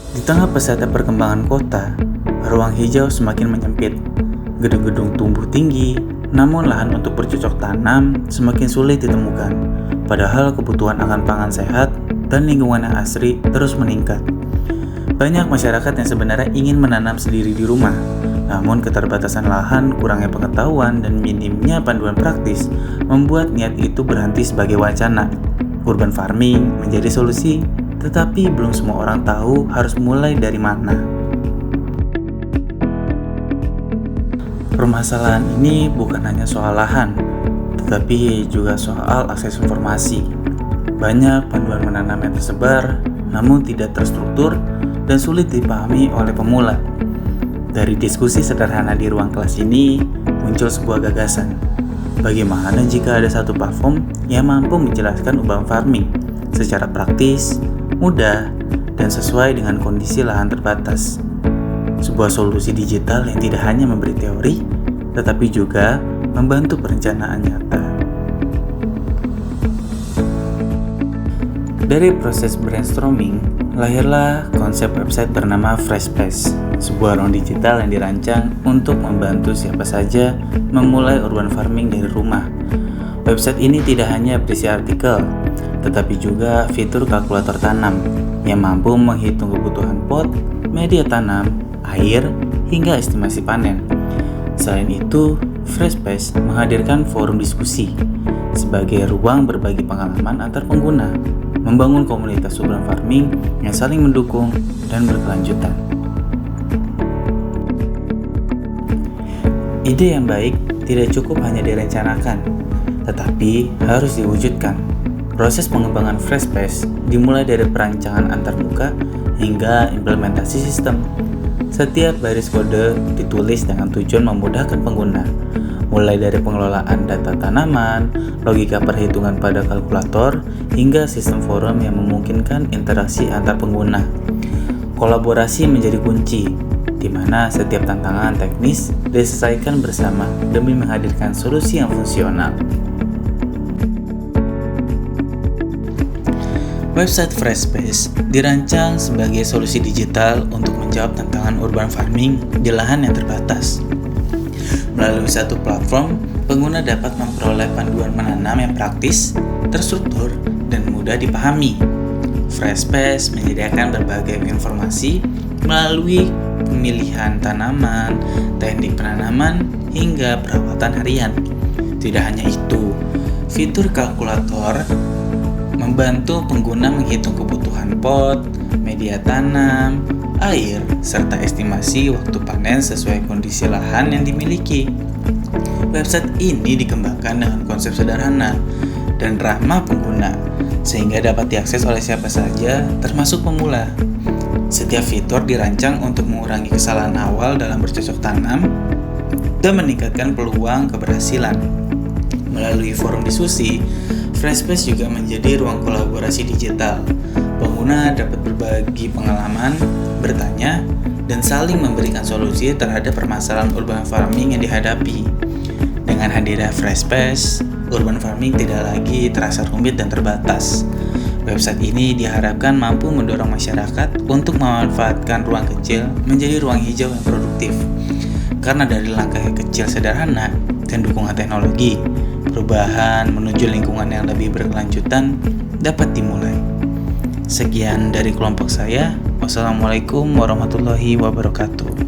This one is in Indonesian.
Di tengah pesatnya perkembangan kota, ruang hijau semakin menyempit. Gedung-gedung tumbuh tinggi, namun lahan untuk bercocok tanam semakin sulit ditemukan. Padahal kebutuhan akan pangan sehat dan lingkungan yang asri terus meningkat. Banyak masyarakat yang sebenarnya ingin menanam sendiri di rumah, namun keterbatasan lahan, kurangnya pengetahuan, dan minimnya panduan praktis membuat niat itu berhenti sebagai wacana. Urban farming menjadi solusi, tetapi belum semua orang tahu harus mulai dari mana. Permasalahan ini bukan hanya soal lahan, tetapi juga soal akses informasi. Banyak panduan menanam yang tersebar, namun tidak terstruktur dan sulit dipahami oleh pemula. Dari diskusi sederhana di ruang kelas ini, muncul sebuah gagasan. Bagaimana jika ada satu platform yang mampu menjelaskan urban farming secara praktis, mudah, dan sesuai dengan kondisi lahan terbatas. Sebuah solusi digital yang tidak hanya memberi teori, tetapi juga membantu perencanaan nyata. Dari proses brainstorming, lahirlah konsep website bernama Freshspace, sebuah ruang digital yang dirancang untuk membantu siapa saja memulai urban farming dari rumah. Website ini tidak hanya berisi artikel, tetapi juga fitur kalkulator tanam yang mampu menghitung kebutuhan pot, media tanam, air, hingga estimasi panen. Selain itu, Freshspace menghadirkan forum diskusi sebagai ruang berbagi pengalaman antar pengguna, membangun komunitas urban farming yang saling mendukung dan berkelanjutan. Ide yang baik tidak cukup hanya direncanakan, tetapi harus diwujudkan. Proses pengembangan Freshspace dimulai dari perancangan antarmuka hingga implementasi sistem. Setiap baris kode ditulis dengan tujuan memudahkan pengguna, mulai dari pengelolaan data tanaman, logika perhitungan pada kalkulator, hingga sistem forum yang memungkinkan interaksi antar pengguna. Kolaborasi menjadi kunci, di mana setiap tantangan teknis diselesaikan bersama demi menghadirkan solusi yang fungsional. Website Freshspace dirancang sebagai solusi digital untuk menjawab tantangan urban farming di lahan yang terbatas. Melalui satu platform, pengguna dapat memperoleh panduan menanam yang praktis, terstruktur, dan mudah dipahami. Freshspace menyediakan berbagai informasi melalui pemilihan tanaman, teknik penanaman, hingga perawatan harian. Tidak hanya itu, fitur kalkulator membantu pengguna menghitung kebutuhan pot, media tanam, air, serta estimasi waktu panen sesuai kondisi lahan yang dimiliki. Website ini dikembangkan dengan konsep sederhana dan ramah pengguna, sehingga dapat diakses oleh siapa saja, termasuk pemula. Setiap fitur dirancang untuk mengurangi kesalahan awal dalam bercocok tanam dan meningkatkan peluang keberhasilan. Melalui forum diskusi, Freshspace juga menjadi ruang kolaborasi digital. Pengguna dapat berbagi pengalaman, bertanya, dan saling memberikan solusi terhadap permasalahan urban farming yang dihadapi. Dengan hadirnya Freshspace, urban farming tidak lagi terasa rumit dan terbatas. Website ini diharapkan mampu mendorong masyarakat untuk memanfaatkan ruang kecil menjadi ruang hijau yang produktif. Karena dari langkah yang kecil sederhana dan dukungan teknologi, perubahan menuju lingkungan yang lebih berkelanjutan dapat dimulai. Sekian dari kelompok saya. Wassalamualaikum warahmatullahi wabarakatuh.